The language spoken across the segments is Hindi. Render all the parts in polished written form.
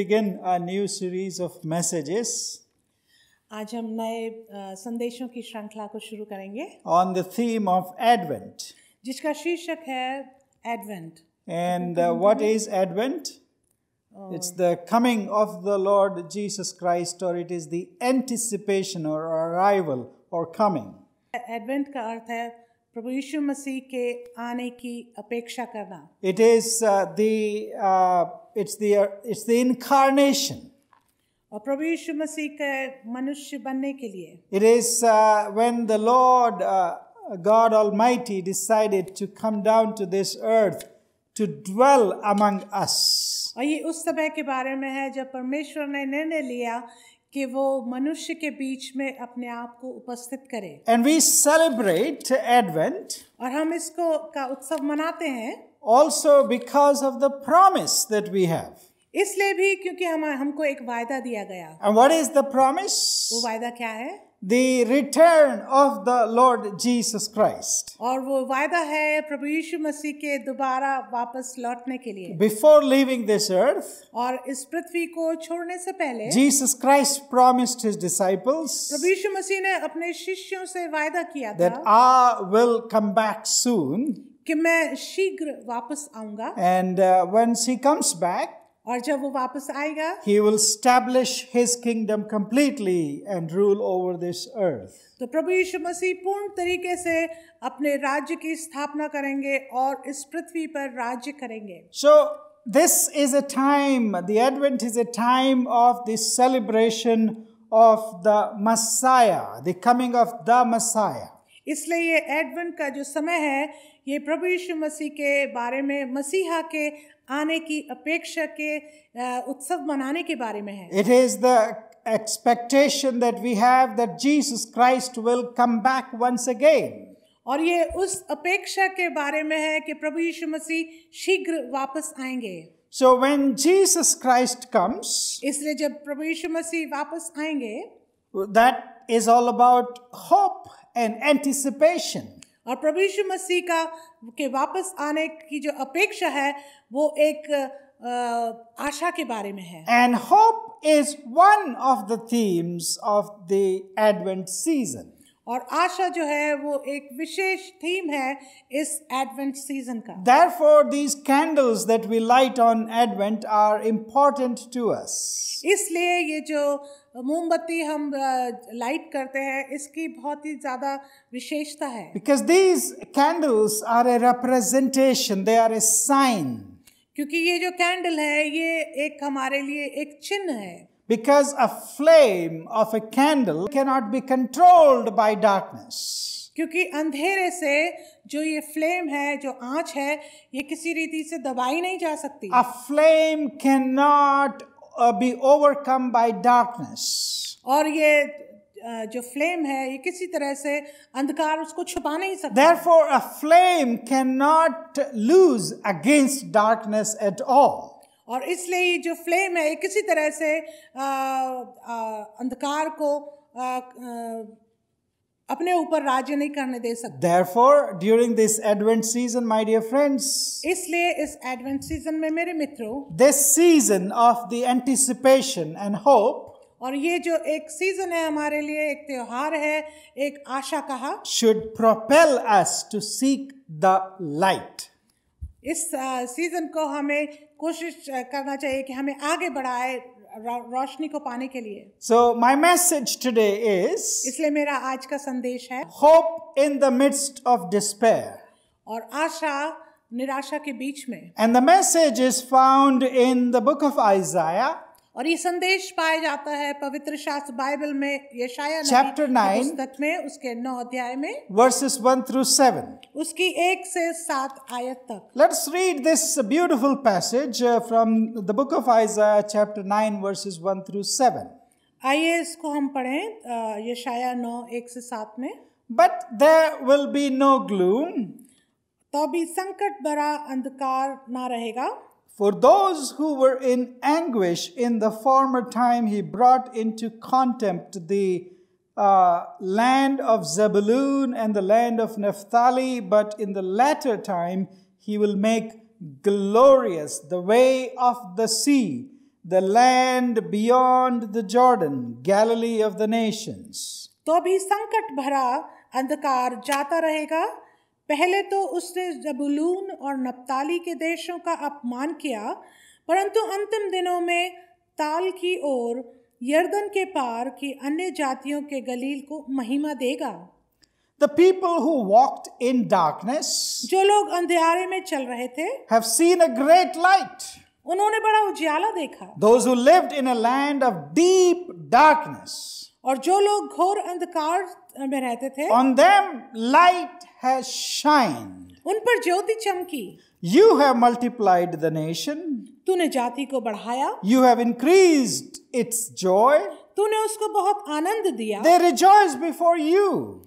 begin a new series of messages आज हम नए संदेशों की श्रृंखला को शुरू करेंगे on the theme of Advent. जिसका शीर्षक है advent. And what is Advent? It's the coming of the Lord Jesus Christ, or it is the anticipation or arrival or coming. Advent का अर्थ है प्रभु यीशु मसीह के आने की अपेक्षा करना। It is it's the incarnation. और प्रभु यीशु मसीह के मनुष्य बनने के लिए It is when the Lord God Almighty decided to come down to this earth to dwell among us. और ये उस समय के बारे में है जब परमेश्वर ने निर्णय लिया कि वो मनुष्य के बीच में अपने आप को उपस्थित करे। And we celebrate Advent और हम इसको का उत्सव मनाते हैं also because of the promise that we have. इसलिए भी क्योंकि हमको एक वायदा दिया गया। And what is the promise? वो वायदा क्या है? The return of the Lord Jesus Christ. और वो वायदा है प्रभु यीशु मसीह के दोबारा वापस लौटने के लिए। Before leaving this earth, और इस पृथ्वी को छोड़ने से पहले Jesus Christ promised his disciples प्रभु यीशु मसीह ने अपने शिष्यों से वायदा किया that था I will come back soon. कि मैं शीघ्र वापस आऊंगा। And once he comes back, और जब वो वापस आएगा he will establish his kingdom completely and rule over this earth. तो प्रभु यीशु मसीह पूर्ण तरीके से अपने राज्य की स्थापना करेंगे और इस पृथ्वी पर राज्य करेंगे। So this is a time, the Advent is a time of the celebration of the Messiah, the coming of the Messiah. इसलिए ये एडवेंट का जो समय है ये प्रभु यीशु मसीह के बारे में मसीहा के आने की अपेक्षा के उत्सव मनाने के बारे में है। It is the expectation that we have that Jesus Christ will come back once again. और ये उस अपेक्षा के बारे में है कि प्रभु यीशु मसीह शीघ्र वापस आएंगे। So when Jesus Christ comes, इसलिए जब प्रभु यीशु मसीह वापस आएंगे, that is all about hope and anticipation. और प्रभु यीशु मसीह का के वापस आने की जो अपेक्षा है वो एक आशा के बारे में है। And hope is one of the themes of the Advent season. और आशा जो है वो एक विशेष थीम है इस एडवेंट सीजन का। Therefore, these candles that we light on Advent are important to us. इसलिए ये जो मोमबत्ती हम लाइट करते हैं इसकी बहुत ही ज्यादा विशेषता है। Because these candles are a representation, they are a sign. क्योंकि ये जो कैंडल है ये एक हमारे लिए एक चिन्ह है। Because a flame of a candle cannot be controlled by darkness. क्योंकि अंधेरे से जो ये फ्लेम है, जो आंच है, ये किसी रीति से दबाई नहीं जा सकती। A flame cannot be overcome by darkness. और ये जो फ्लेम है ये किसी तरह से अंधकार उसको छुपा नहीं सकता। Therefore, a flame cannot lose against darkness at all. और इसलिए ये जो फ्लेम है ये किसी तरह से अंधकार को अपने ऊपर राज्य नहीं करने दे सकता। Therefore, during this Advent season, my dear friends, इसलिए इस एडवेंट सीजन में मेरे मित्रों, this season of the anticipation and hope और ये जो एक सीजन है हमारे लिए, एक त्योहार है, एक आशा का, should propel us to seek the light. इस सीजन को हमें कोशिश करना चाहिए कि हमें आगे बढ़ाए रोशनी को पाने के लिए। So my message today is इसलिए मेरा आज का संदेश है hope in the midst of despair. और आशा निराशा के बीच में। And the message is found in the book of Isaiah, और ये संदेश पाया जाता है पवित्र शास्त्र बाइबल में यशायाह Chapter 9, पुस्तक में उसके 9 अध्याय में verses 1 through 7. उसकी 1 से 7 आयत तक। Let's read this beautiful passage from the book of Isaiah, chapter 9, verses 1 through 7. आइए इसको हम पढ़ें यशायाह 9 1 से 7 में। But there will be no gloom तो भी संकट भरा अंधकार ना रहेगा। for those who were in anguish in the former time. He brought into contempt the land of Zebulun and the land of Naphtali, but in the latter time he will make glorious the way of the sea, the land beyond the Jordan, Galilee of the nations. तो भी संकट भरा अंधकार जाता रहेगा। पहले तो उसने जबूलून और नप्ताली के देशों का अपमान किया, परंतु अंतिम दिनों में ताल की ओर यर्दन के पार की अन्य जातियों के गलील को महिमा देगा। The people who walked in darkness जो लोग अंधेरे में चल रहे थे have seen a great light. उन्होंने बड़ा उजियाला देखा। Those who lived in a land of deep darkness, और जो लोग घोर अंधकार में रहते थे on them light has shined. उन पर ज्योति चमकी। You have multiplied the nation. तूने जाति को बढ़ाया, You have increased its joy. तूने उसको बहुत आनंद दिया। They rejoice before you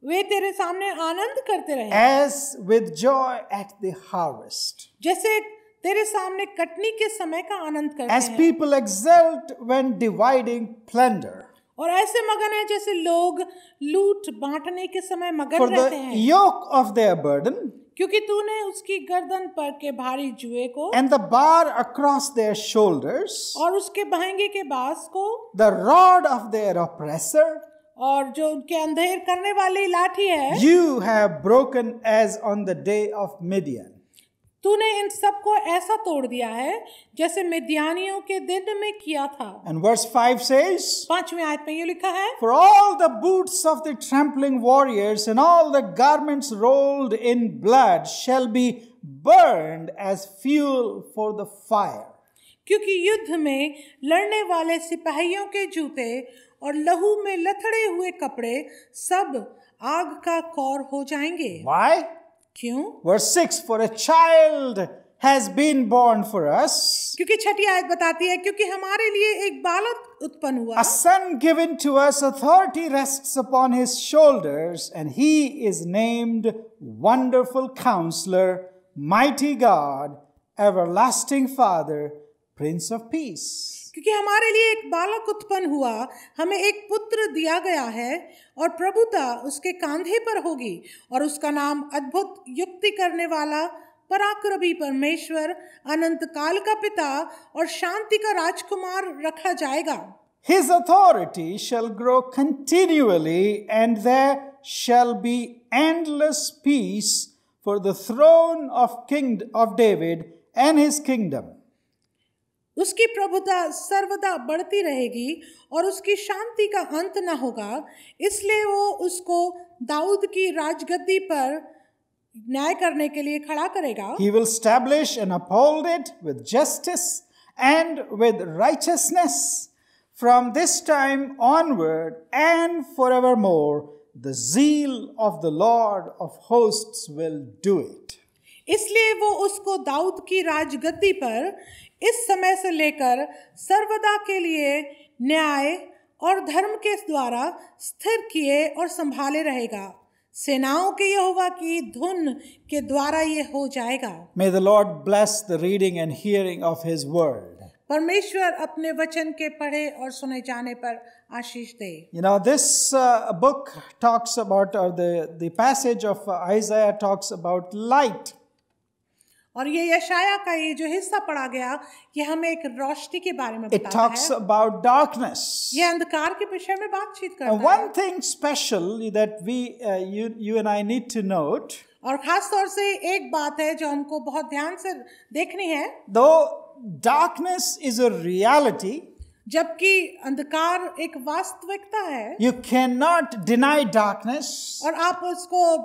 वे तेरे सामने आनंद करते रहे, as with joy at the harvest. जैसे तेरे सामने कटनी के समय का आनंद करते As हैं। people exult when dividing plunder. और ऐसे मगन है जैसे लोग लूट बांटने के समय For मगन रहते the हैं, yoke of their burden क्योंकि तूने उसकी गर्दन पर के भारी जुए को and the bar across their shoulders, और उसके बहंगे के बांस को the rod of their oppressor, और जो उनके अंधेर करने वाली लाठी है, you have broken as on the day of Midian. तूने इन सबको ऐसा तोड़ दिया है जैसे मिद्यानियों के दिन में किया था। And verse 5 says, 5वीं आयत में ये लिखा है, For all the boots of the trampling warriors and all the garments rolled in blood shall be burned as fuel for the fire. क्योंकि युद्ध में लड़ने वाले सिपाहियों के जूते और लहू में लथड़े हुए कपड़े सब आग का कौर हो जाएंगे। Why? क्यों? Verse 6, For a child has been born for us, क्योंकि 6ठी आयत बताती है, क्योंकि हमारे लिए एक बालक उत्पन्न हुआ, a son given to us, authority rests upon his shoulders, and he is named Wonderful Counselor, Mighty God, Everlasting Father, Prince of Peace. क्योंकि हमारे लिए एक बालक उत्पन्न हुआ, हमें एक पुत्र दिया गया है और प्रभुता उसके कांधे पर होगी और उसका नाम अद्भुत युक्ति करने वाला, पराक्रमी परमेश्वर, अनंत काल का पिता और शांति का राजकुमार रखा जाएगा। His authority shall grow continually, and there shall be endless peace for the throne of David and his kingdom. उसकी प्रभुता सर्वदा बढ़ती रहेगी और उसकी शांति का अंत न होगा, इसलिए वो उसको दाऊद की राजगद्दी पर न्याय करने के लिए खड़ा करेगा। He will establish and uphold it with justice and with righteousness from this time onward and forevermore. The zeal of the Lord of hosts will do it. इसलिए वो उसको दाऊद की राजगद्दी पर इस समय से लेकर सर्वदा के लिए न्याय और धर्म के द्वारा स्थिर किए और संभाले रहेगा। सेनाओं के यहोवा की धुन के द्वारा ये हो जाएगा। May the Lord bless the reading and hearing of His word. परमेश्वर अपने वचन के पढ़े और सुने जाने पर आशीष दे। You know, this book talks about, or the passage of Isaiah talks about light. और ये यशाया का ये जो हिस्सा पढ़ा गया, ये हमें एक रोशनी के बारे में It बताता talks है। about darkness. ये अंधकार के विषय में बातचीत And करता one है। thing special that you and I need to note, और खास तौर से एक बात है जो हमको बहुत ध्यान से देखनी है, though darkness is a reality, जबकि अंधकार एक वास्तविकता है you cannot deny darkness, और आप उसको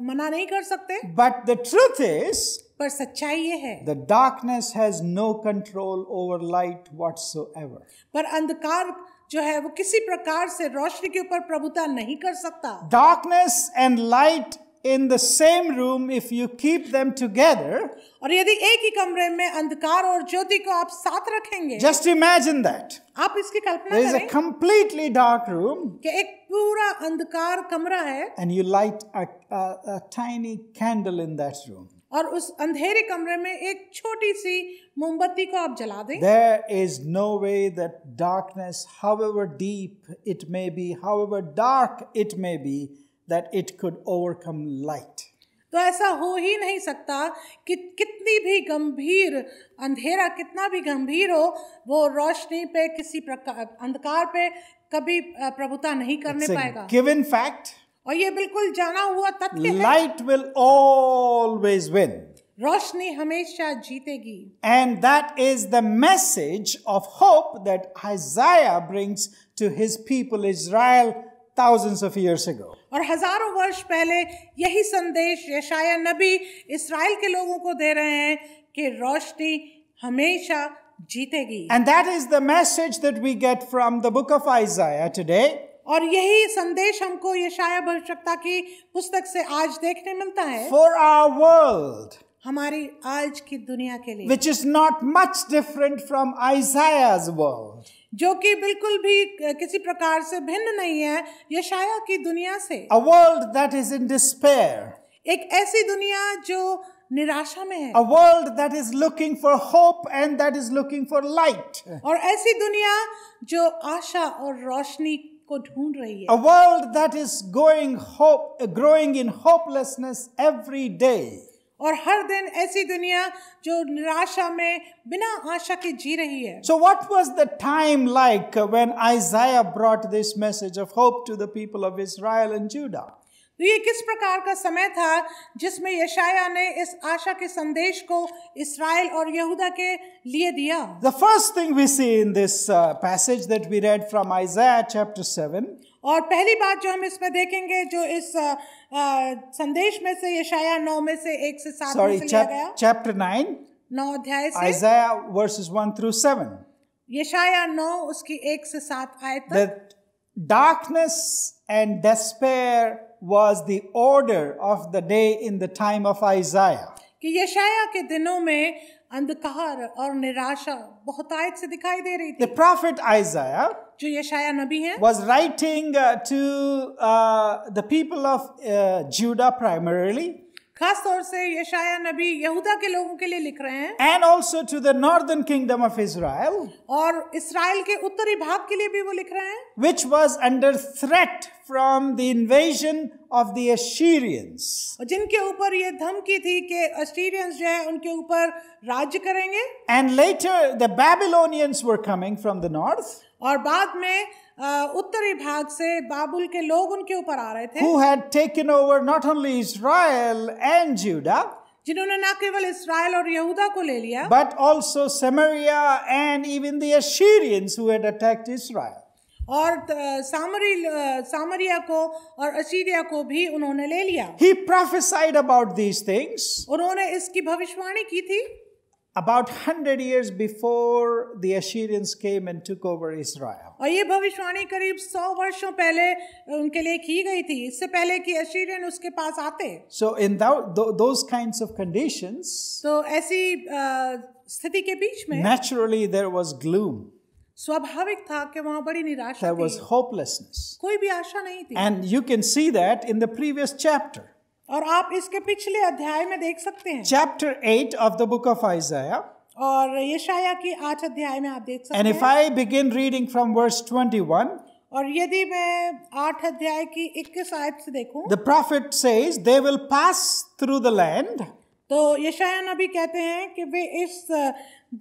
मना नहीं कर सकते, but the truth is, पर सच्चाई ये है, the darkness has no control over light whatsoever. पर अंधकार जो है वो किसी प्रकार से रोशनी के ऊपर प्रभुता नहीं कर सकता। Darkness and light in the same room, if you keep them together, और यदि एक ही कमरे में अंधकार और ज्योति को आप साथ रखेंगे, just imagine that. आप इसकी कल्पना There is a करें completely dark room कि एक पूरा अंधकार कमरा है and you light a tiny candle in that room. और उस अंधेरे कमरे में एक छोटी सी मोमबत्ती को आप जला दें। There is no way that darkness, however deep it may be, however dark it may be, that it could overcome light. तो ऐसा हो ही नहीं सकता कि कितनी भी गंभीर अंधेरा कितना भी गंभीर हो, वो रोशनी पे किसी प्रकार अंधकार पे कभी प्रभुता नहीं करने It's a पाएगा। given fact. और ये बिल्कुल जाना हुआ तथ्य है, Light will always win. रोशनी हमेशा जीतेगी। And that is the message of hope that Isaiah brings to his people Israel thousands of years ago. और हजारों वर्ष पहले यही संदेश यशाया नबी इस्राएल के लोगों को दे रहे हैं कि रोशनी हमेशा जीतेगी। And that is the message that we get from the book of Isaiah today. और यही संदेश हमको यशाया भविष्यवक्ता की पुस्तक से आज देखने मिलता है For our world, हमारी आज की दुनिया के लिए, which is not much different from Isaiah's world. जो कि बिल्कुल भी किसी प्रकार से भिन्न नहीं है यशाया की दुनिया से। A world that is in despair. एक ऐसी दुनिया जो निराशा में है, A world that is looking for hope and that is looking for light. और ऐसी दुनिया जो आशा और रोशनी को ढूंढ रही है। A world that is growing in hopelessness every day. और हर दिन ऐसी दुनिया जो निराशा में बिना आशा के जी रही है। So what was the time like when Isaiah brought this message of hope to the people of Israel and Judah? तो ये किस प्रकार का समय था जिसमें यशाया ने इस आशा के संदेश को इस्राएल और यहूदा के लिए दिया? The first thing we see in this passage that we read from Isaiah chapter 7, और पहली बात जो हम इसमें देखेंगे जो इस संदेश में से यशाया 9 में से 1 से 7 में से लिया गया, chapter 9, 9 अध्याय से, Isaiah verses 1 through 7. यशाया 9 उसकी 1 से 7 आयत तक। That darkness and despair was the order of the day in the time of Isaiah. कि यशाया के दिनों में अंधकार और निराशा बहुतायत से दिखाई दे रही थी। The prophet Isaiah जो यशाया नबी हैं, was writing to the people of Judah primarily, खास तौर से यशाया नबी यहूदा के लोगों के लिए लिख रहे हैं and also to the northern kingdom of Israel, और इस्राएल के उत्तरी भाग के लिए भी वो लिख रहे हैं, which was under threat from the invasion of the Assyrians. और जिनके ऊपर ये धमकी थी कि असीरियंस जो है उनके ऊपर राज्य करेंगे। And later the Babylonians were coming from the north, और बाद में उत्तरी भाग से बाबुल के लोग उनके ऊपर आ रहे थे, who had taken over not only Israel and Judah, जिन्होंने न केवल इस्राएल और यहूदा को ले लिया, but also Samaria and even the Assyrians who had attacked Israel. और सामरिया को और असीरिया को भी उन्होंने ले लिया। He prophesied about these things उन्होंने इसकी भविष्यवाणी की थी about 100 years before the Assyrians came and took over Israel. और ये भविष्यवाणी करीब 100 वर्षों पहले उनके लिए की गई थी, इससे पहले कि असीरियन उसके पास आते। So in those kinds of conditions, तो ऐसी स्थिति के बीच में naturally there was gloom, स्वाभाविक था कि वहाँ बड़ी निराशा there was थी, hopelessness. कोई भी आशा नहीं थी। And you can see that in the previous chapter. और आप इसके पिछले अध्याय में देख सकते हैं, Chapter 8 of the book of Isaiah. और यशाया की 8 अध्याय में आप देख सकते And हैं। if I begin reading from verse 21, और यदि मैं 8 अध्याय की 21 आयत से देखूं, the prophet says, they will pass through the land, तो यशाया नबी कहते हैं कि वे इस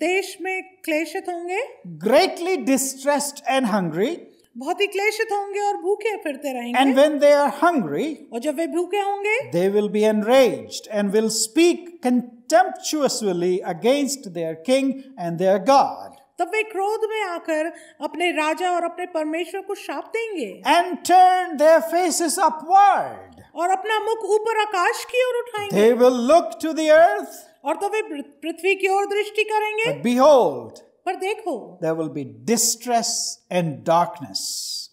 देश में क्लेशित होंगे, greatly distressed and hungry. बहुत ही क्लेशित होंगे और भूखे फिरते रहेंगे। And when they are hungry, और जब वे भूखे होंगे, they will be enraged and will speak contemptuously against their king and their God, तब वे क्रोध में आकर अपने राजा और अपने परमेश्वर को शाप देंगे and turn their faces upward. और अपना मुख ऊपर आकाश की ओर उठाएंगे। They will look to the earth, और तो वे पृथ्वी की ओर दृष्टि करेंगे, but behold, पर देखो there will be distress and darkness,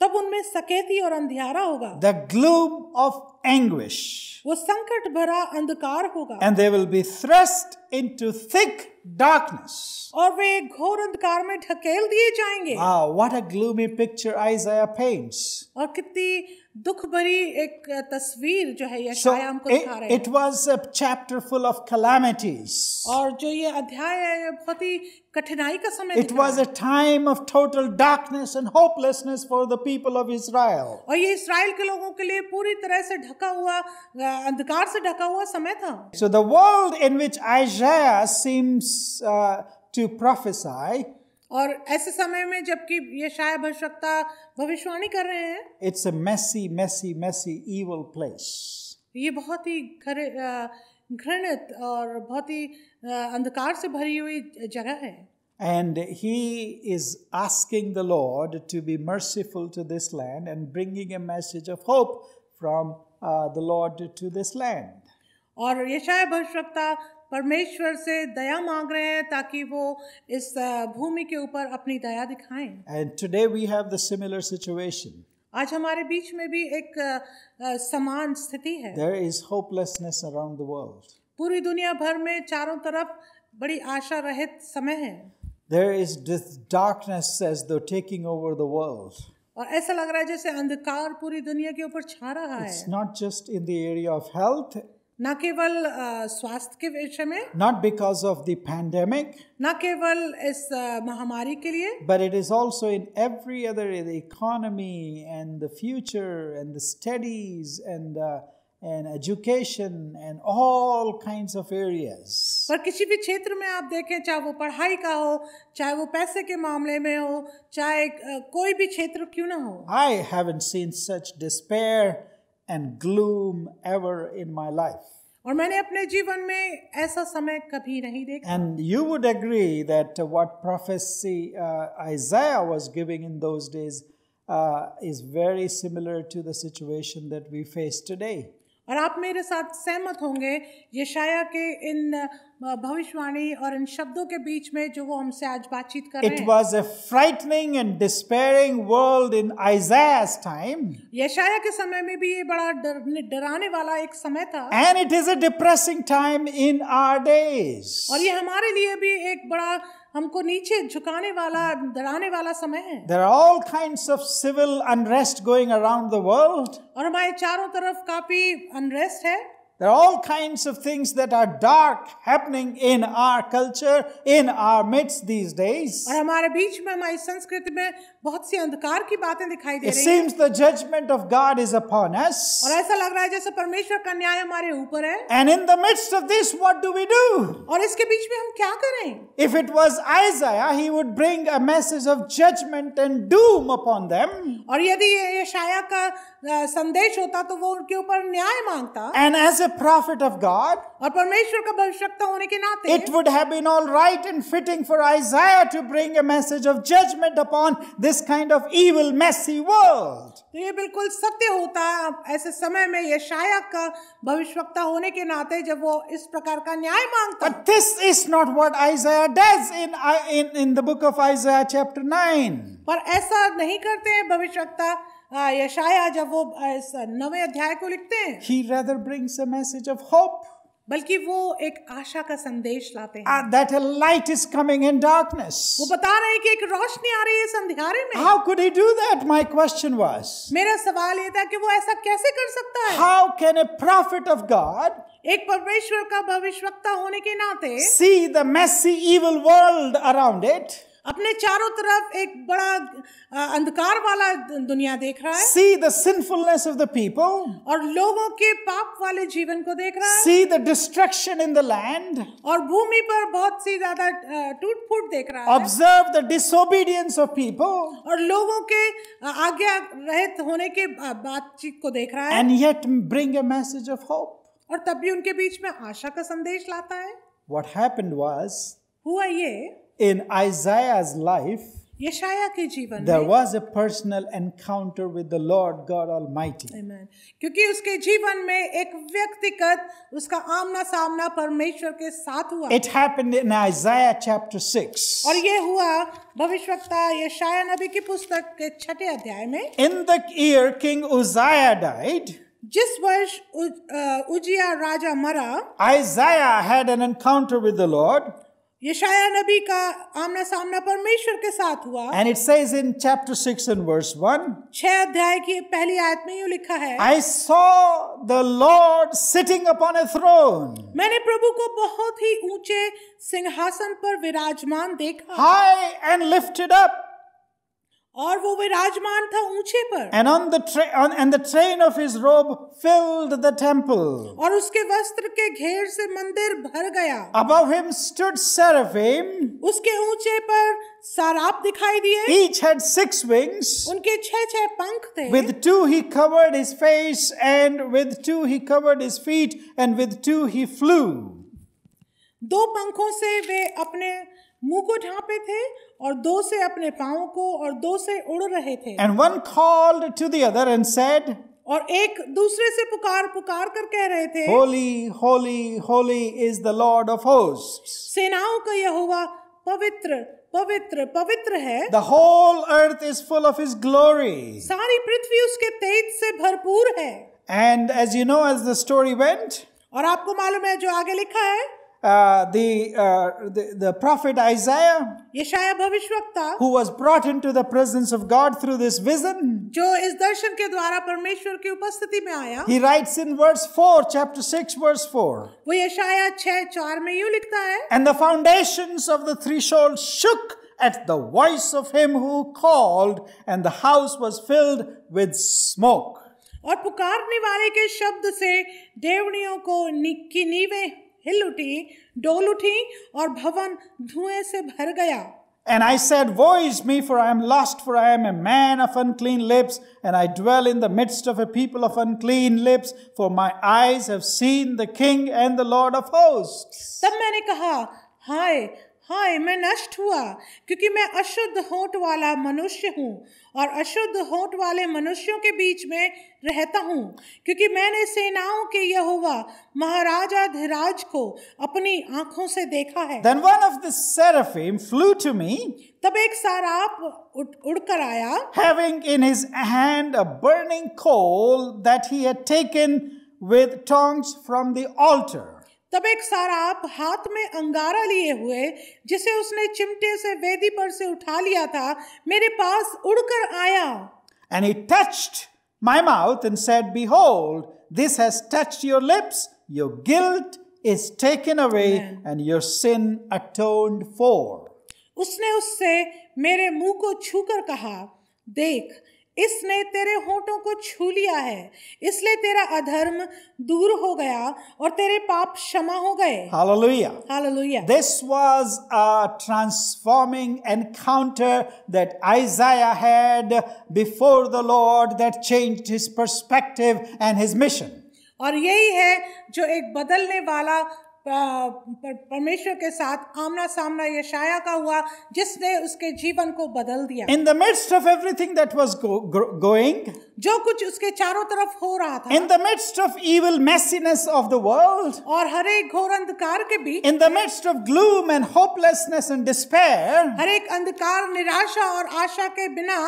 तब उनमें सकेती और अंधियारा होगा, the gloom of anguish, वो संकट भरा अंधकार होगा, and they will be thrust into thick darkness. और वे घोर अंधकार में ढकेल दिए जाएंगे। Wow, what a gloomy picture Isaiah paints. और कितनी दुख भरी एक तस्वीर जो है So यशाया हमको दिखा रहे it हैं। was a chapter full of calamities. और जो ये अध्याय है ये बहुत ही कठिनाई का समय It दिखा was है। a time of total darkness and hopelessness for the people of Israel. और ये इस्राएल के लोगों के लिए पूरी तरह से ढका हुआ अंधकार से ढका हुआ समय था। So the world in which Isaiah seems to prophesy, और ऐसे समय में जबकि यशाया भविष्यवक्ता भविष्यवाणी कर रहे हैं, it's a messy, evil place. ये बहुत ही घृणित और बहुत ही अंधकार से भरी हुई जगह है। And he is asking the Lord to be merciful to this land and bringing a message of hope from the Lord to this land. और यशाया भविष्यवक्ता परमेश्वर से दया मांग रहे हैं ताकि वो इस भूमि के ऊपर अपनी दया दिखाएं। And today we have the similar situation. आज हमारे बीच में भी एक समान स्थिति है। There is hopelessness around the world. पूरी दुनिया भर में चारों तरफ बड़ी आशा रहित समय है। There is this darkness as though taking over the world. और ऐसा लग रहा है जैसे अंधकार पूरी दुनिया के ऊपर छा रहा है। It's not just in the area of health, न केवल स्वास्थ्य के विषय में, not because of the pandemic, न केवल इस महामारी के लिए, but it is also in every other area, the economy and the future and the studies and education and all kinds of areas. पर किसी भी क्षेत्र में आप देखें, चाहे वो पढ़ाई का हो, चाहे वो पैसे के मामले में हो, चाहे कोई भी क्षेत्र क्यों ना हो। I haven't seen such despair and gloom ever in my life. और मैंने अपने जीवन में ऐसा समय कभी नहीं देखा। And you would agree that what prophecy Isaiah was giving in those days is very similar to the situation that we face today. और आप मेरे साथ सहमत होंगे यशाया के इन भविष्यवाणी और इन शब्दों के बीच में जो वो हमसे आज बातचीत कर रहे It हैं। was a frightening and despairing world in Isaiah's time. यशाया के समय में भी ये बड़ा डराने वाला एक समय था। And it is a depressing time in our days. और ये हमारे लिए भी एक बड़ा हमको नीचे झुकाने वाला डराने वाला समय है। There are all kinds of civil unrest going around the world. और हमारे चारों तरफ काफी अनरेस्ट है। There are all kinds of things that are dark happening in our culture, in our midst these days. और हमारे बीच में हमारी संस्कृति में बहुत सी अंधकार की बातें दिखाई दे It रही हैं। seems the judgment of God is upon us. और ऐसा लग रहा है जैसे परमेश्वर का न्याय हमारे ऊपर है। And in the midst of this, what do we do? और इसके बीच में हम क्या करें? If it was Isaiah, he would bring a message of judgment and doom upon them. और यदि ये यशाया का संदेश होता तो वो उनके ऊपर न्याय मांगता। And as a prophet of God, और परमेश्वर का भविष्यवक्ता होने के नाते it would have been all right and fitting for Isaiah to bring a message of judgment upon this kind of evil, messy world. तो ये बिल्कुल सत्य होता है ऐसे समय में यशाया का भविष्यवक्ता होने के नाते जब वो इस प्रकार का न्याय मांगता। But this is not what Isaiah does in the book of Isaiah chapter 9. पर ऐसा नहीं करते हैं भविष्यवक्ता यशाया जब वो इस 9वें अध्याय को लिखते हैं। He rather brings a message of hope. बल्कि वो एक आशा का संदेश लाते हैं। That a light is coming in darkness. वो बता रहे हैं कि एक रोशनी आ रही है इस अंधेरे में। How could he do that? My question was. मेरा सवाल ये था कि वो ऐसा कैसे कर सकता है? How can a prophet of God एक परमेश्वर का भविष्यवक्ता होने के नाते see the messy evil world around it, अपने चारों तरफ एक बड़ा अंधकार वाला दुनिया देख रहा है, see the sinfulness of the people, और लोगों के पाप वाले जीवन को देख रहा है, see the destruction in the land, और भूमि पर बहुत सी ज्यादा टूट फूट देख रहा है, observe the disobedience of people, और लोगों के आज्ञा रहित होने के बातचीत को देख रहा है, and yet bring a message of hope. और तब भी उनके बीच में आशा का संदेश लाता है। What happened was, हुआ ये in Isaiah's life, यशाया के जीवन there में, was a personal encounter with the Lord God Almighty. Amen. क्योंकि उसके जीवन में एक व्यक्तिगत उसका आमना सामना परमेश्वर के साथ हुआ। It happened in Isaiah chapter 6. और ये हुआ भविष्यवक्ता यशाया नबी की पुस्तक के 6 अध्याय में। In the year King Uzziah died, जिस वर्ष उजिया राजा मरा, Isaiah had an encounter with the Lord. यशाया नबी का आमना सामना परमेश्वर के साथ हुआ। And it says in chapter 6 and verse 1, 6 अध्याय की पहली आयत में यूं लिखा है, I saw the Lord sitting upon a throne, मैंने प्रभु को बहुत ही ऊंचे सिंहासन पर विराजमान देखा, high and lifted up, और वो विराजमान था ऊंचे पर, and the train of his robe filled the temple. और उसके वस्त्र के घेर से मंदिर भर गया। Above him stood seraphim, उसके ऊंचे पर साराप दिखाई दिए, each had 6 wings. उनके 6 पंख थे। With 2 he covered his face, and with 2 he covered his feet, and with 2 he flew. 2 पंखों से वे अपने मुंह को ढांपे थे, और 2 से अपने पांवों को, और 2 से उड़ रहे थे। And one called to the other and said, और एक दूसरे से पुकार कर कह रहे थे, Holy, holy, holy is the Lord of hosts. सेनाओं का यहोवा पवित्र पवित्र पवित्र है। The whole earth is full of his glory. सारी पृथ्वी उसके तेज से भरपूर है। And as you know, as the story went, और आपको मालूम है जो आगे लिखा है, the prophet Isaiah, यशाया भविष्यवक्ता, who was brought into the presence of God through this vision, जो इस दर्शन के द्वारा परमेश्वर की उपस्थिति में आया, he writes in verse 4, chapter 6, verse 4, वो यशाया 6:4 में यूं लिखता है, and the foundations of the threshold shook at the voice of him who called, and the house was filled with smoke. और पुकारने वाले के शब्द से देवड़ियों की नींवें हिल उठी, डोल उठी, और भवन धुएं से भर गया। And I said, Woe is me, for I am lost, for I am a man of unclean lips, and I dwell in the midst of a people of unclean lips, for my eyes have seen the King and the Lord of hosts. तब मैंने कहा, हाय हाय, मैं नष्ट हुआ, क्योंकि मैं अशुद्ध होंठ वाला मनुष्य हूँ, और अशुद्ध होंठ वाले मनुष्यों के बीच में रहता हूँ, क्योंकि मैंने सेनाओं के यहोवा महाराजा धीराज को अपनी आंखों से देखा है। Then one of the seraphim flew to me, तब एक साराप उड़कर आया, having in his hand a burning coal that he had taken with tongs from the altar. तब एक साराप हाथ में अंगारा लिए हुए, जिसे उसने चिमटे से वेदी पर से उठा लिया था, मेरे पास उड़कर आया। And he touched my mouth and said, Behold, this has touched your lips, your guilt is taken away, and your sin atoned for. उसने उससे मेरे मुंह को छूकर कहा, देख, इसने तेरे होंठों को छू लिया है, इसलिए तेरा अधर्म दूर हो गया और तेरे पाप क्षमा हो गए। Hallelujah. Hallelujah. This was a transforming encounter that Isaiah had before the Lord that changed his perspective and his mission. और यही है जो एक बदलने वाला परमेश्वर के साथ आमना सामना यशाया का हुआ, जिसने उसके जीवन को बदल दिया। In the midst of everything that was going, जो कुछ उसके चारों तरफ हो रहा था, in the midst of evil messiness of the world, और हर एक घोर अंधकार के बीच, in the midst of gloom and hopelessness and despair, हर एक अंधकार, निराशा और आशा के बिना,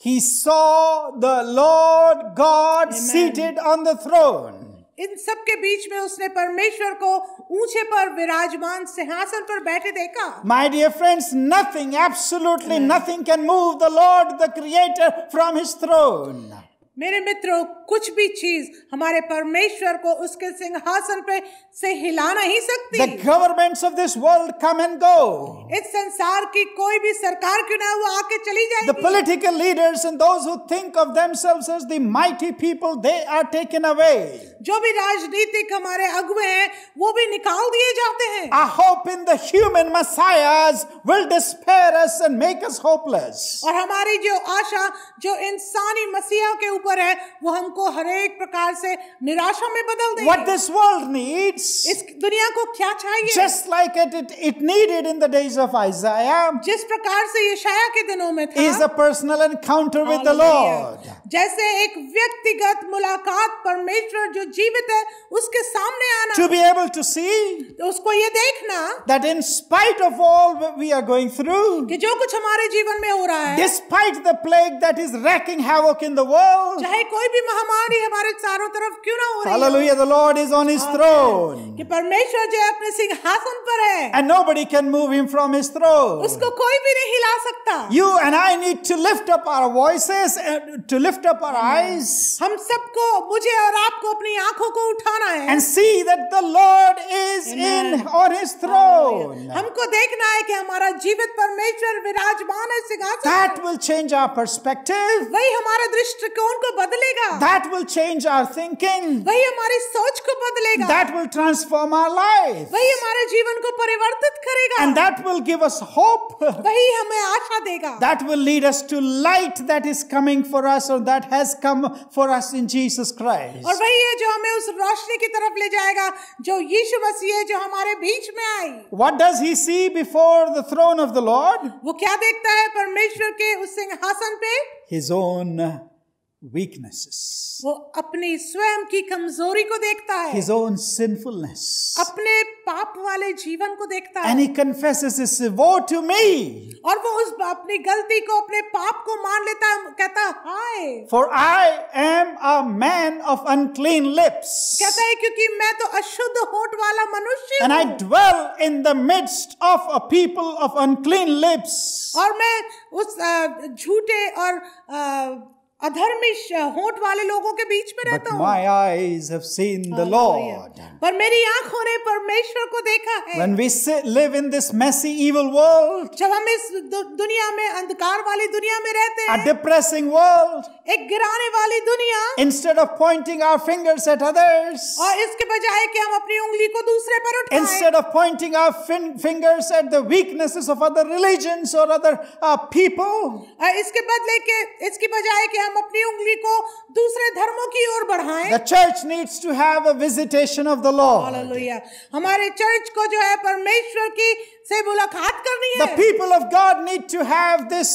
he saw the Lord God seated on the throne. इन सब के बीच में उसने परमेश्वर को ऊंचे पर विराजमान सिंहासन पर बैठे देखा। My dear friends, nothing, absolutely nothing can move the Lord, the Creator, from His throne. मेरे मित्रों, कुछ भी चीज हमारे परमेश्वर को उसके सिंहासन पे से हिला नहीं सकती। The governments of this world come and go. इस संसार की कोई भी सरकार क्यों ना वो आके चली जाएगी। The political leaders and those who think of themselves as the mighty people, they are taken away. जो भी राजनीतिक हमारे अगुवे हैं, वो भी निकाल दिए जाते हैं। Our hope in the human messiahs will despair us and make us hopeless. और हमारी जो आशा जो इंसानी मसीहा के ऊपर है, वो हमको हर एक प्रकार से निराशा में बदल देगी। What this world needs, इस दुनिया को क्या चाहिए? just like it needed in the days of Isaiah, जिस प्रकार से यशाया के दिनों में था, is a personal encounter with the Lord. जैसे एक व्यक्तिगत मुलाकात परमेश्वर जो जीवित है उसके सामने आना, To be able to see उसको ये देखना that in spite of all we are going through, कि जो कुछ हमारे जीवन में हो रहा है, despite the plague that is wreaking havoc in the world, चाहे कोई भी महामारी महामारी हमारे चारों तरफ क्यों ना हो रही है? Hallelujah, the Lord is on his throne. कि परमेश्वर जो है अपने सिंहासन पर है, And nobody can move him from his throne. उसको कोई भी नहीं हिला सकता। You and I need to lift up our voices, to lift up our eyes, हम सबको, मुझे और आपको अपनी आंखों को उठाना है and see that the Lord is on his throne. हमको देखना है कि हमारा जीवित परमेश्वर विराजमान है सिंहासन That पर। will change our perspective. वही हमारे दृष्टिकोण को बदलेगा, That will change our thinking. वही हमारी सोच को बदलेगा, That will transform our life. वही हमारे जीवन को परिवर्तित करेगा, And that will give us hope. वही हमें आशा देगा। That will lead us to light that is coming for us, or that has come for us in Jesus Christ. और वही है जो हमें उस रोशनी की तरफ ले जाएगा जो यीशु मसीह है, जो हमारे बीच में आई। What does he see before the throne of the Lord? वो क्या देखता है परमेश्वर के उस सिंहासन पे? His own weaknesses, वो अपनी स्वयं की कमजोरी को देखता है, his own sinfulness. अपने पाप वाले जीवन को देखता है, And he confesses this, woe to me, और वो उस अपनी गलती को, अपने पाप को मान लेता है, कहता है हाय, for I am a man of unclean lips, कहता है क्योंकि मैं तो अशुद्ध होंठ वाला मनुष्य and I हूँ, dwell in the midst of a people of unclean lips. और मैं उस झूठे और अधर्मी होंठ वाले लोगों के बीच में But रहता हूँ। my eyes have seen the Lord. पर मेरी आंखों ने परमेश्वर को देखा है। When we live in this messy, evil world, जब हम इस दुनिया में, अंधकार वाली दुनिया में रहते a हैं, depressing world, एक गिराने वाली दुनिया, instead of pointing our fingers at others, और इसके बजाय कि हम अपनी उंगली को दूसरे पर उठाएं, instead of pointing our fingers at the weaknesses of other religions or other people, और इसके बजाय कि हम अपनी उंगली को दूसरे धर्मों की ओर बढ़ाएं, the church needs to have a visitation of the Lord. Hallelujah, हमारे चर्च को जो है परमेश्वर की से मुलाकात करनी है। The people of God need to have this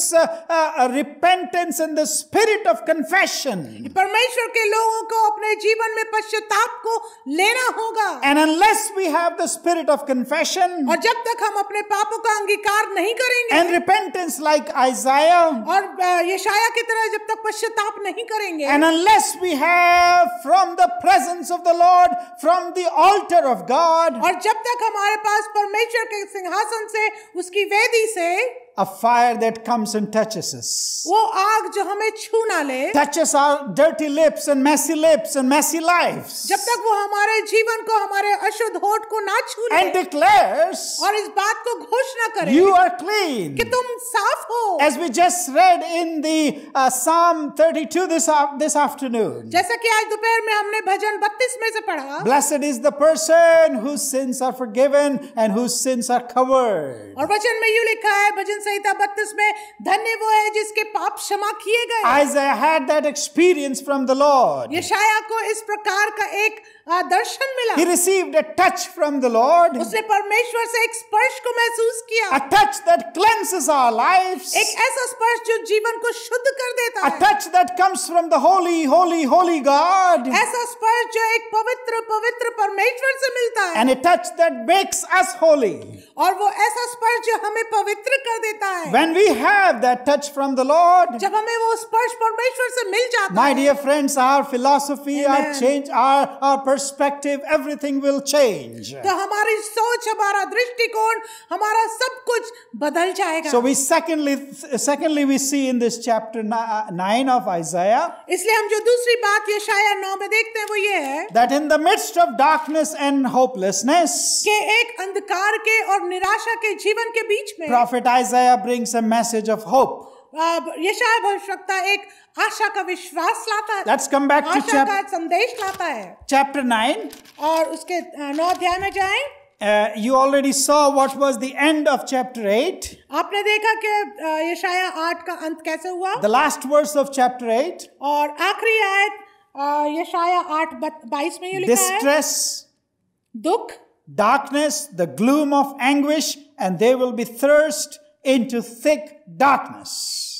repentance and the spirit of confession. परमेश्वर के लोगों को अपने जीवन में पश्चाताप को लेना होगा। And unless we have the spirit of confession और जब तक हम अपने पापों का अंगीकार नहीं करेंगे and repentance like Isaiah, और यशाया की तरह जब तक पश्चाताप नहीं करेंगे, and unless we have from the presence of the Lord, from the altar of God, और जब तक हमारे पास परमेश्वर के सिंहासन से, उसकी वेदी से a fire that comes and touches us, वो आग जो हमें छू ना ले, touches our dirty lips and messy lives, जब तक वो हमारे जीवन को, हमारे अशुद्ध होठ को ना छू ले, and declares, और इस बात को घोषणा करे you are clean. कि तुम साफ हो, As we just read in the Psalm 32 this afternoon, जैसा कि आज दोपहर में हमने भजन 32 में से पढ़ा, blessed is the person whose sins are forgiven and whose sins are covered. और वचन में यूं लिखा है भजन संहिता 32 में, धन्य वो है जिसके पाप क्षमा किए गए। Isaiah had that experience from the Lord. यशाया को इस प्रकार का एक दर्शन मिला, He received a touch from the Lord, उसने परमेश्वर से एक स्पर्श को महसूस किया, a touch that cleanses our lives, एक ऐसा स्पर्श जो जीवन को शुद्ध कर देता a है, touch that comes from the holy, holy, holy God, ऐसा स्पर्श जो एक पवित्र पवित्र परमेश्वर से मिलता है, and a touch that makes us holy. और वो ऐसा स्पर्श जो हमें पवित्र कर देता है। When we have that touch from the Lord, जब हमें वो स्पर्श परमेश्वर से मिल जाता my है, dear friends, our philosophy, our Amen. change, our perspective, everything will change. तो हमारी सोच, हमारा दृष्टिकोण, हमारा सब कुछ बदल जाएगा। So we secondly we see in this chapter 9 of Isaiah इसलिए हम जो दूसरी बात यशाया 9 में देखते हैं वो ये है that in the midst of darkness and hopelessness, कि एक अंधकार के और निराशा के जीवन के बीच में Prophet Isaiah brings a message of hope. यशाया भविष्यवक्ता एक आशा का विश्वास लाता है, Let's come back to आशा का संदेश लाता है। chapter 9. और उसके 9 अध्याय में जाएं। You already saw what was the end of chapter 8. आपने देखा कि यशाया 8 का अंत कैसे हुआ, The last verse of chapter 8. और आखिरी आयत यशाया 8:22 में ये लिखा है, Distress, दुख, darkness, the gloom of anguish, and they will be thirst into thick darkness.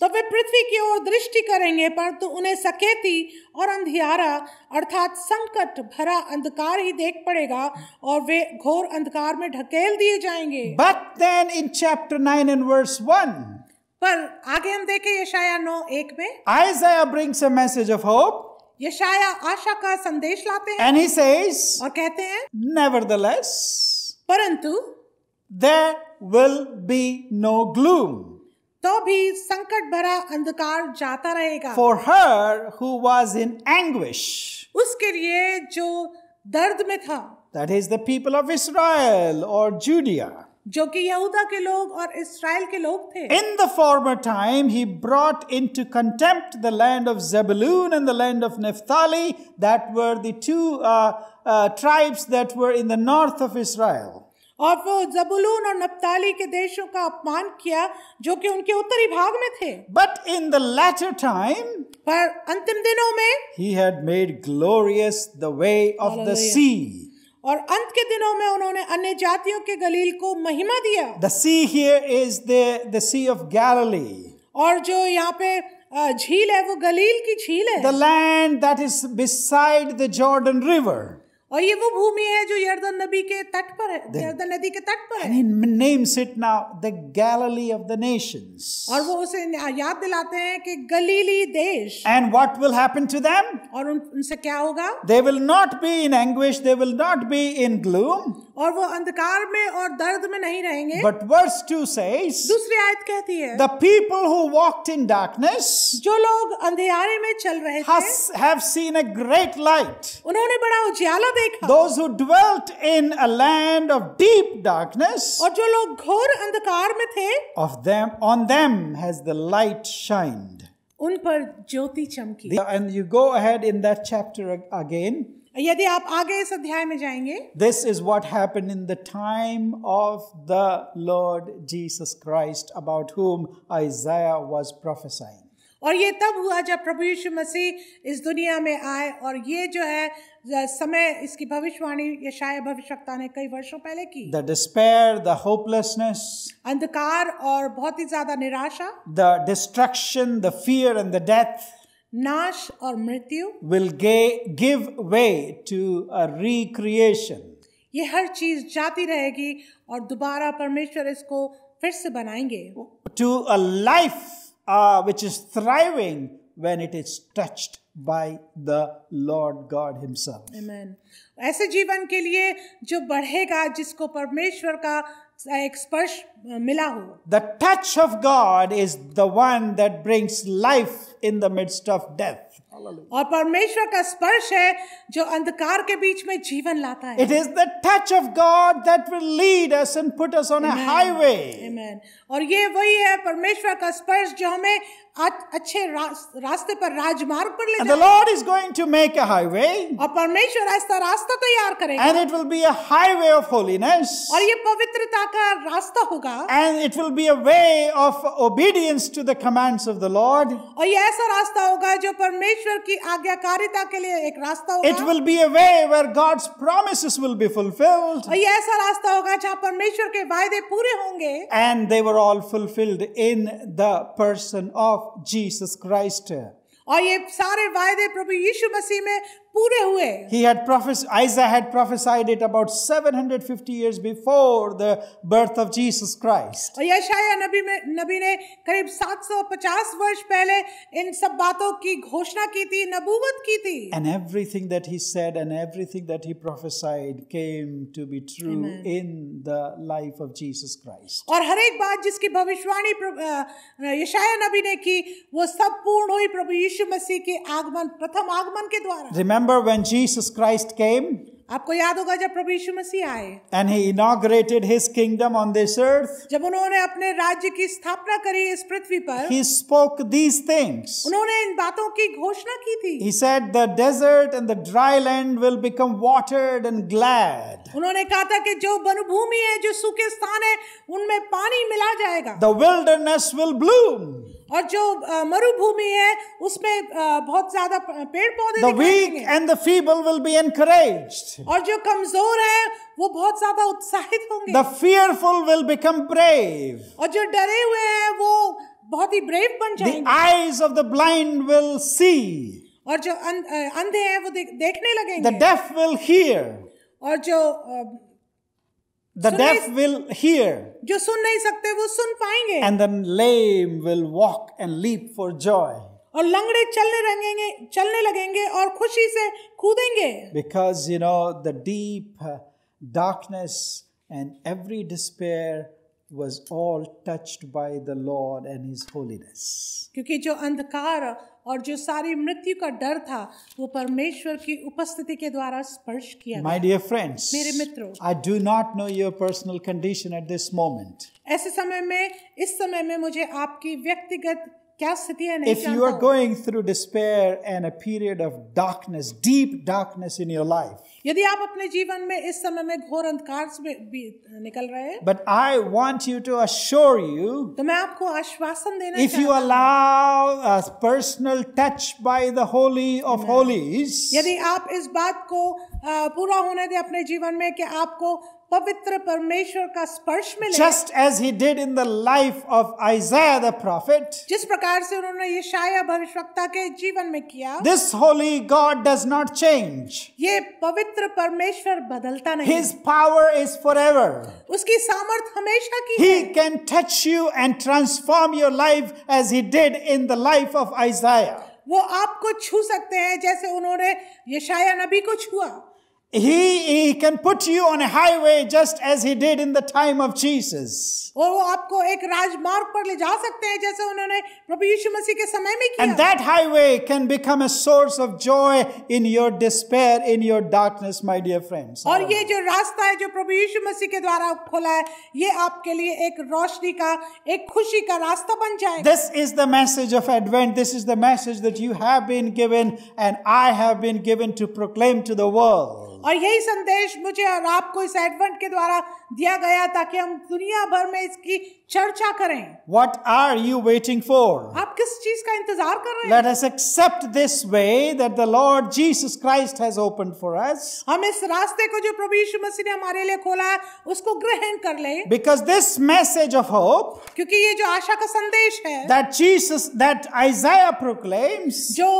तो वे पृथ्वी की ओर दृष्टि करेंगे परंतु उन्हें सकेती और अंधियारा अर्थात संकट भरा अंधकार ही देख पड़ेगा और वे घोर अंधकार में ढकेल दिए जाएंगे। But then in chapter 9 and verse 1, पर आगे हम देखें यशाया 9:1 में Isaiah brings a message of hope. यशाया आशा का संदेश लाते हैं And he says, और कहते हैं, nevertheless, परंतु there will be no gloom तो भी संकट भरा अंधकार जाता रहेगा for her who was in anguish. उसके लिए जो दर्द में था, That is the people of Israel or Judea. जो कि यहूदा के लोग और इस्राएल के लोग थे। In the former time, he brought into contempt the land of Zebulun and the land of Naphtali, that were the two tribes that were in the north of Israel. और वो जबुलून और नप्ताली के देशों का अपमान किया जो कि उनके उत्तरी भाग में थे। But in the latter time, पर अंतिम दिनों में he had made glorious the way of the Hallelujah. sea. और अंत के दिनों में उन्होंने अन्य जातियों के गलील को महिमा दिया। The sea here is the Sea of Galilee. और जो यहाँ पे झील है वो गलील की झील है। The land that is beside the Jordan River. और ये वो भूमि है जो यरदन नदी के तट पर है, यरदन नदी के तट पर And है। he names it now the Galilee of the nations. और वो उसे याद दिलाते हैं कि गलीली देश। And what will happen to them? और उनसे क्या होगा? They will not be in anguish, they will not be in gloom. और वो अंधकार में और दर्द में नहीं रहेंगे। But verse 2 says, दूसरी आयत कहती है, the people who walked in darkness जो लोग अंधेरे में चल रहे थे have seen a great light. उन्होंने बड़ा उजाला देखा। Those who dwelt in a land of deep darkness, और जो लोग घोर अंधकार में थे on them has the light shined. उन पर ज्योति चमकी। And you go ahead in that chapter again. यदि आप आगे इस अध्याय में जाएंगे, This is what happened in the time of the Lord Jesus Christ, about whom Isaiah was prophesying. और ये तब हुआ जब प्रभु यीशु मसीह इस दुनिया में आए। और ये जो है समय इसकी भविष्यवाणी यशाया भविष्यवक्ता ने कई वर्षों पहले की। The despair, the hopelessness, अंधकार और बहुत ही ज्यादा निराशा, the destruction, the fear and the death नाश और मृत्यु, will give way to a recreation. ये हर चीज जाती रहेगी और दोबारा परमेश्वर इसको फिर से बनाएंगे। To a life which is thriving when it is touched by the Lord God himself. आमीन। ऐसे जीवन के लिए जो बढ़ेगा, जिसको परमेश्वर का एक स्पर्श मिला हो। The touch of God is the one that brings life in the midst of death. और परमेश्वर का स्पर्श है जो अंधकार के बीच में जीवन लाता है। It is the touch of God that will lead us and put us on a highway. आमीन। और ये वही है परमेश्वर का स्पर्श जो हमें अच्छे रास्ते पर, राजमार्ग पर ले And the जाए। Lord is going to make a highway, और परमेश्वर ऐसा रास्ता तैयार करेगा and it will be a highway of holiness, और ये पवित्रता का रास्ता होगा and it will be a way of obedience to the commands of the Lord. और ये ऐसा रास्ता होगा जो परमेश्वर की आज्ञाकारिता के लिए एक रास्ता It होगा will be a way where God's promises will be fulfilled, और ये ऐसा रास्ता होगा जहाँ परमेश्वर के वायदे पूरे होंगे and they were all fulfilled in the person of Jesus Christ. और ये सारे वायदे प्रभु यीशु मसीह में पूरे हुए। Isaiah had prophesied it about 750 years before the birth of Jesus Christ. और यशाया नबी ने करीब 750 वर्ष पहले इन सब बातों की घोषणा की थी, नबूवत की थी। And everything that he said and everything that he prophesied came to be true in the life of Jesus Christ. और हर एक बात जिसकी भविष्यवाणी यशाया नबी ने की, वो सब पूर्ण हुई प्रभु यीशु मसीह के आगमन, प्रथम आगमन के द्वारा। Remember when Jesus Christ came आपको याद होगा जब प्रभु यीशु मसीह आए, and he inaugurated his kingdom on this earth, जब उन्होंने अपने राज्य की स्थापना करी इस पृथ्वी पर, he spoke these things. उन्होंने इन बातों की घोषणा की थी। He said the desert and the dry land will become watered and glad. उन्होंने कहा था कि जो वनभूमि है, जो सूखे स्थान है, उनमें पानी मिला जाएगा The wilderness will bloom. और जो मरुभूमि है उसमें बहुत ज्यादा पेड़ पौधे The दिखाई weak देंगे and the feeble will be encouraged. और जो कमजोर है वो बहुत ज्यादा उत्साहित होंगे The fearful will become brave. और जो डरे हुए हैं वो बहुत ही ब्रेव बन The जाएंगे eyes of the blind will see. और जो अंधे हैं वो देखने The लगेंगे deaf will hear. और जो The deaf will hear. जो सुन नहीं सकते वो सुन पाएंगे And the lame will walk and leap for joy. और लंगड़े चलने लगेंगे और खुशी से कूदेंगे। Because, the deep darkness and every despair was all touched by the Lord and His holiness. क्योंकि जो अंधकार और जो सारी मृत्यु का डर था वो परमेश्वर की उपस्थिति के द्वारा स्पर्श किया My dear friends, मेरे मित्रों, I do not know your personal condition at this moment. ऐसे समय में, इस समय में मुझे आपकी व्यक्तिगत क्या स्थिति है नहीं If you जानता are हूं। going through despair and a period of darkness, deep darkness in your life, यदि आप अपने जीवन में इस समय में घोर अंधकार से भी निकल रहे हैं, but I want you to assure you, तो मैं आपको आश्वासन देना if you चाहता हूं, allow a personal touch by the Holy of Holies, यदि आप इस बात को पूरा होने दें अपने जीवन में कि आपको पवित्र परमेश्वर का स्पर्श मिले, just as He did in the life of Isaiah the prophet, जिस प्रकार से उन्होंने यशायाह भविष्यवक्ता के जीवन में किया, this holy God does not change. ये पवित्र परमेश्वर बदलता नहीं, His power is forever. उसकी सामर्थ हमेशा की He है। can touch you and transform your life as He did in the life of Isaiah. वो आपको छू सकते हैं जैसे उन्होंने यशायाह नबी को छुआ। He can put you on a highway just as He did in the time of Jesus. और वो आपको एक राजमार्ग पर ले जा सकते हैं जैसे उन्होंने प्रभु यीशु मसीह के समय में किया। And that highway can become a source of joy in your despair, in your darkness, my dear friends. और ये जो रास्ता है जो प्रभु यीशु मसीह के द्वारा खोला है, ये आपके लिए एक रोशनी का, एक खुशी का रास्ता बन जाएगा। This is the message of Advent. This is the message that you have been given and I have been given to proclaim to the world. और यही संदेश मुझे और आपको इस एडवेंट के द्वारा दिया गया ताकि हम दुनिया भर में इसकी चर्चा करें। What are you waiting for? आप किस चीज का इंतजार कर रहे हैं? Let us accept this way that the Lord Jesus Christ has opened for us. हम इस रास्ते को जो प्रभु यीशु मसीह ने हमारे लिए खोला है उसको ग्रहण कर लें, Because this message of hope क्योंकि ये जो आशा का संदेश है that Isaiah proclaims जो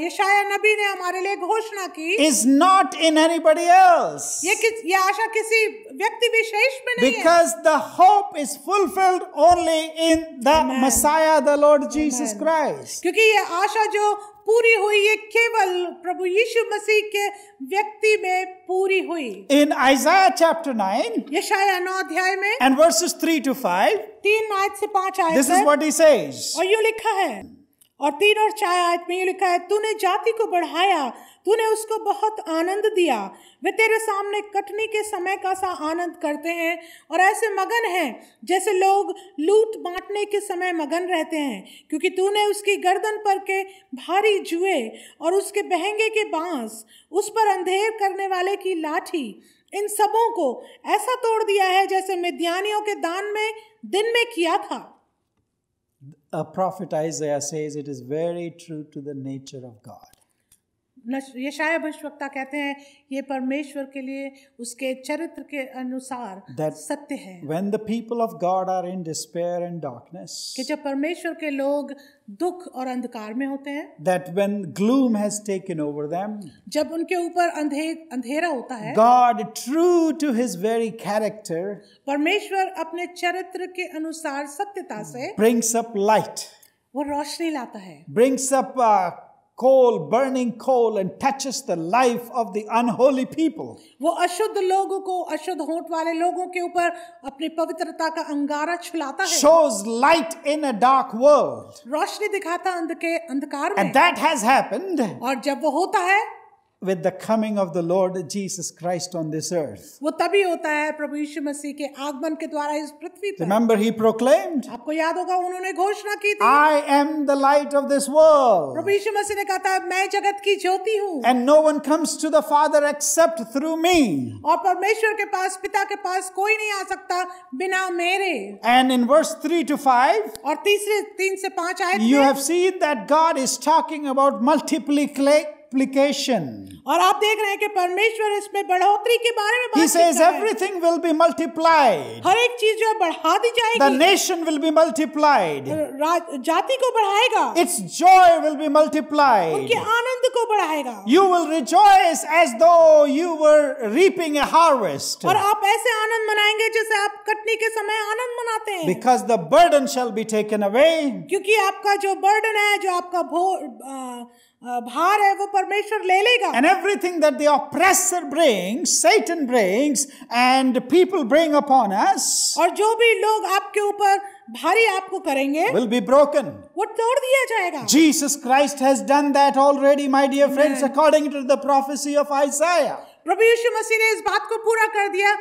यशायाह नबी ने हमारे लिए घोषणा की, is not in anybody else. ये आशा किसी व्यक्ति विशेष में नहीं है, Because the hope is fulfilled only in the Amen. Messiah, the Lord Jesus Christ. क्योंकि ये आशा जो पूरी हुई ये केवल प्रभु यीशु मसीह के व्यक्ति में पूरी हुई। In Isaiah chapter 9 यशायाह 9 अध्याय में and verses 3 to 5, 3 आयत से 5 आयत this is तक, what he says. और यूं लिखा है, और 3 और 4 आयत में यूं लिखा है, तूने जाति को बढ़ाया, तूने उसको बहुत आनंद दिया, वे तेरे सामने कटनी के समय का सा आनंद करते हैं और ऐसे मगन हैं जैसे लोग लूट बांटने के समय मगन रहते हैं, क्योंकि तूने उसकी गर्दन पर के भारी जुए और उसके बहंगे के बांस, उस पर अंधेर करने वाले की लाठी, इन सबों को ऐसा तोड़ दिया है जैसे मिद्यानियों के दान में दिन में किया था। A prophet Isaiah says it is very true to the nature of God. यशायाह भविष्यवक्ता कहते हैं ये परमेश्वर के लिए उसके चरित्र के अनुसार That सत्य है when the people of God are in despair and darkness, कि जब परमेश्वर के लोग दुख और अंधकार में होते हैं, that when gloom has taken over them, जब उनके ऊपर अंधेरा होता है, God, true to His very character, परमेश्वर अपने चरित्र के अनुसार सत्यता से brings up light, वो रोशनी लाता है, brings up burning coal, and touches the life of the unholy people. वो अशुद्ध लोगों को, अशुद्ध होंठ वाले लोगों के ऊपर अपनी पवित्रता का अंगारा छुलाता है, Shows light in a dark world. रोशनी दिखाता अंधकार में। And that has happened और जब वो होता है with the coming of the Lord Jesus Christ on this earth. वो तभी होता है प्रभु यीशु मसीह के आगमन के द्वारा इस पृथ्वी पर। Remember, He proclaimed, आपको याद होगा उन्होंने घोषणा की थी, I am the light of this world, प्रभु यीशु मसीह ने कहा था मैं जगत की ज्योति हूँ and no one comes to the Father except through me. और परमेश्वर के पास, पिता के पास कोई नहीं आ सकता बिना मेरे। And in verse 3 to 5, और 3 से 5 आयत you में have seen that God is talking about multiplication. और आप देख रहे हैं कि परमेश्वर इसमें बढ़ोतरी के बारे में He बात says करता है। everything will be multiplied. हर एक चीज जो है बढ़ा दी The जाएगी, nation will be multiplied. जाति को बढ़ाएगा, Its joy will be multiplied. उनके आनंद को बढ़ाएगा, You will rejoice as though you were reaping a harvest, और आप ऐसे आनंद मनाएंगे जैसे आप कटनी के समय आनंद मनाते हैं, because the burden shall be taken away. क्योंकि आपका जो बर्डन है, जो आपका भार है, वो परमेश्वर ले लेगा। And everything that the oppressor brings, Satan brings, and people bring upon us, और जो भी लोग आपके ऊपर भारी आपको करेंगे, will be broken. वो तोड़ दिया जाएगा। Jesus Christ has done that already, my dear friends, according to the prophecy of Isaiah. प्रभु यीशु मसीह ने इस बात को पूरा कर दिया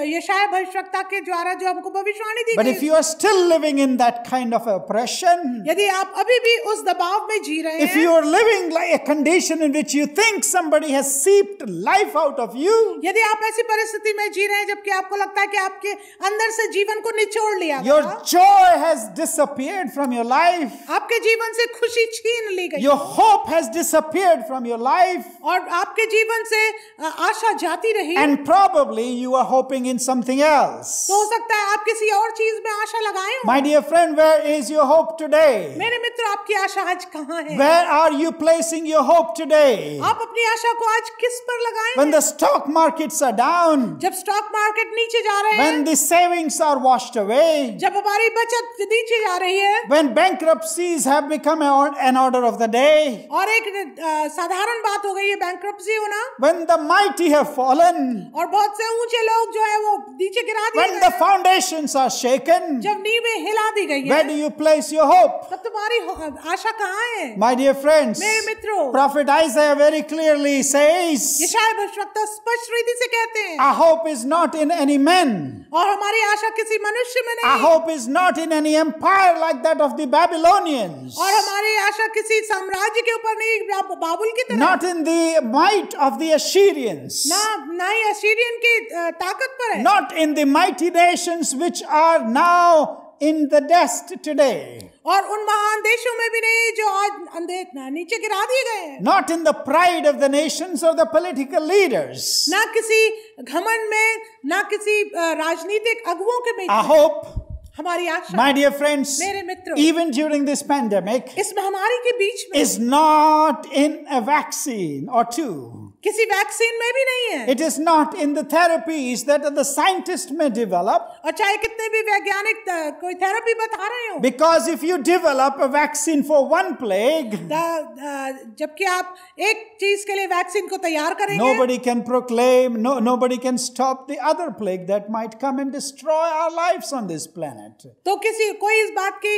यशायाह भविष्यवक्ता के द्वारा, जो हमको भविष्यवाणी दी But गई। if you are still living in that kind of oppression, यदि आप अभी भी उस दबाव में जी रहे if हैं, you are living like a condition in which you think somebody has seeped life out of you, यदि आप ऐसी परिस्थिति में जी रहे हैं जबकि आपको लगता है कि आपके अंदर से जीवन को निचोड़ लिया your गया, joy has disappeared from your life, आपके जीवन से खुशी छीन ली गई, your hope has disappeared from your life, और आपके जीवन से आशा जाती रही, and probably you are hoping in something else. तो हो सकता है आप किसी और चीज में आशा लगाए हो। My dear friend, where is your hope today? मेरे मित्र, आपकी आशा आज कहाँ है? Where are you placing your hope today? आप अपनी आशा को आज किस पर लगाए When हैं? the stock markets are down, जब स्टॉक मार्केट नीचे जा रहे हैं, when the savings are washed away, जब हमारी बचत नीचे जा रही है, when bankruptcies have become an order of the day, और एक साधारण बात हो गई है बैंक्रप्सी होना, when the mighty have fallen, और बहुत से ऊंचे लोग जो है वो नीचे गिरा दिए when गए the हैं, foundations are shaken, जब नींवें हिला दी गई where है, do you place your hope? तब तुम्हारी आशा कहाँ है? My dear friends, मेरे मित्रों, Prophet Isaiah very clearly says, यशायाह भविष्यवक्ता स्पष्ट रीति से कहते हैं, our hope is not in any men. और हमारी आशा किसी मनुष्य में Our नहीं, hope is not in any empire like that of the Babylonians. और हमारी आशा किसी साम्राज्य के ऊपर नहीं, बाबुल की तरह, Not in the might of the Assyrians. ना ही असीरियन की ताकत पर है, Not in the mighty nations which are now in the dust today. और उन महान देशों में भी नहीं जो आज नीचे गिरा दिए गए हैं, Not in the pride of the nations or the political leaders. ना किसी घमंड में, ना किसी राजनीतिक अगुओं के में। Our hope, हमारी आशा, my dear friends, मेरे मित्रों, even during this pandemic, इस महामारी के बीच में is not in a vaccine or two. किसी वैक्सीन में भी नहीं है, It is not in the therapies that the scientists may develop. और चाहे कितने भी वैज्ञानिक कोई थेरेपी बता रहे हो, Because if you develop a vaccine for one plague, जबकि आप एक चीज के लिए वैक्सीन को तैयार करेंगे, nobody can proclaim, nobody can stop the other plague that might come and destroy our lives on this planet. तो कोई इस बात की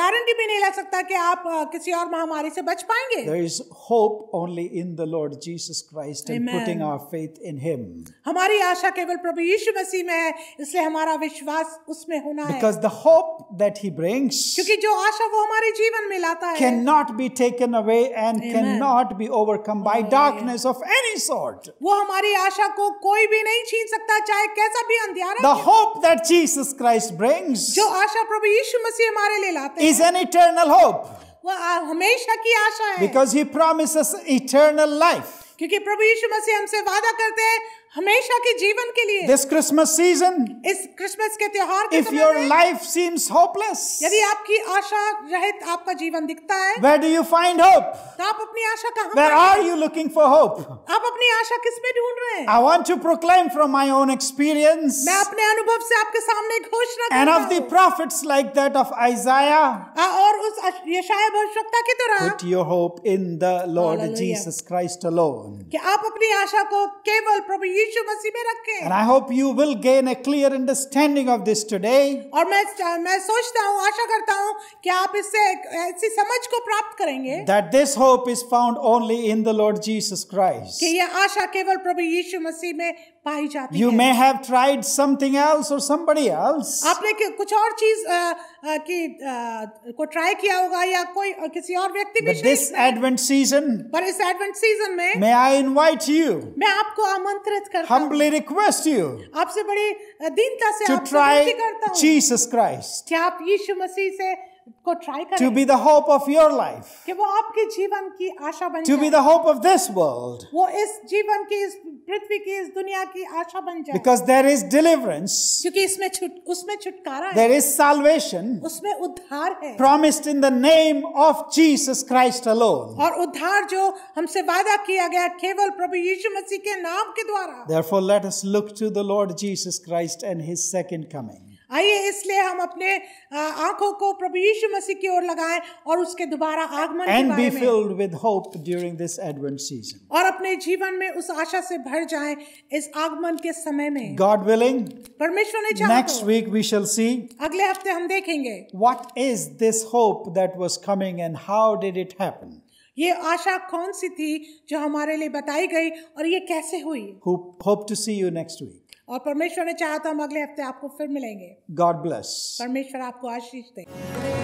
गारंटी भी नहीं ले सकता कि आप किसी और महामारी से बच पाएंगे। There is hope only in the Lord Jesus Christ and Amen. putting our faith in Him. हमारी आशा केवल प्रभु यीशु मसीह में है, इसलिए हमारा विश्वास उसमें होना है, Because the hope that He brings क्योंकि जो आशा वो हमारे जीवन में लाता है cannot be taken away and Amen. cannot be overcome by darkness of any sort. वो हमारी आशा को कोई भी नहीं छीन सकता, चाहे कैसा भी अंधियारा The क्यों। hope that Jesus Christ brings जो आशा प्रभु यीशु मसीह हमारे लिए लाते is हैं, an eternal hope, वो हमेशा की आशा है, because He promises eternal life. क्योंकि प्रभु यीशु मसीह हमसे वादा करते हैं हमेशा के जीवन के लिए। This Christmas season, इस क्रिसमस के त्योहार के if समय your में life seems hopeless, यदि आपकी आशा रहित आपका जीवन दिखता है, where do you find hope? तो आप अपनी आशा कहाँ Where पाएंगे? are you looking for hope? आप अपनी आशा किस में ढूंढ रहे हैं? I want to proclaim from my own experience मैं अपने अनुभव से आपके सामने घोषणा and करता of the हूँ, prophets like that of Isaiah. और उस यशायाह भविष्यवक्ता की तरह Put your hope in the Lord Hallelujah. Jesus Christ alone. कि आप अपनी आशा को केवल प्रभु यीशु मसीह में रखें। And I hope you will gain a clear understanding of this today. और मैं सोचता हूँ, आशा करता हूँ कि आप इससे ऐसी समझ को प्राप्त करेंगे That this hope is found only in the Lord Jesus Christ. कि यह आशा केवल प्रभु यीशु मसीह में पाई जाती You है। may have tried something else or somebody else. आपने कुछ और चीज को ट्राई किया होगा या कोई किसी और व्यक्ति But this Advent season, पर इस एडवेंट सीजन में may I invite you, मैं आपको आमंत्रित करता हूँ, humbly request you आपसे बड़ी दीनता से to आपसे विनती try करता हूँ Jesus Christ. कि आप यीशु मसीह से को ट्राई to करें be the hope of your life, कि वो आपके जीवन की आशा बन to be जाए, the hope of this world. वो इस जीवन की, इस पृथ्वी की, इस दुनिया की आशा बन जाए, Because there is deliverance, क्योंकि उसमें छुटकारा है, there is salvation उसमें उद्धार है, promised in the name of Jesus Christ alone. और उद्धार जो हमसे वादा किया गया केवल प्रभु यीशु मसीह के नाम के द्वारा। Therefore, let us look to the Lord Jesus Christ and his second coming. आइए इसलिए हम अपने आंखों को प्रभु यीशु मसीह की ओर लगाएं और उसके दोबारा आगमन के And बारे be में, filled with hope during this Advent season. और अपने जीवन में उस आशा से भर जाएं इस आगमन के समय में। God willing, परमेश्वर ने चाहा next तो week we shall see अगले हफ्ते हम देखेंगे what is this hope that was coming and how did it happen. ये आशा कौन सी थी जो हमारे लिए बताई गई और ये कैसे हुई। Hope to see you next week. और परमेश्वर ने चाहा तो हम अगले हफ्ते आपको फिर मिलेंगे। God bless. परमेश्वर आपको आशीष दे।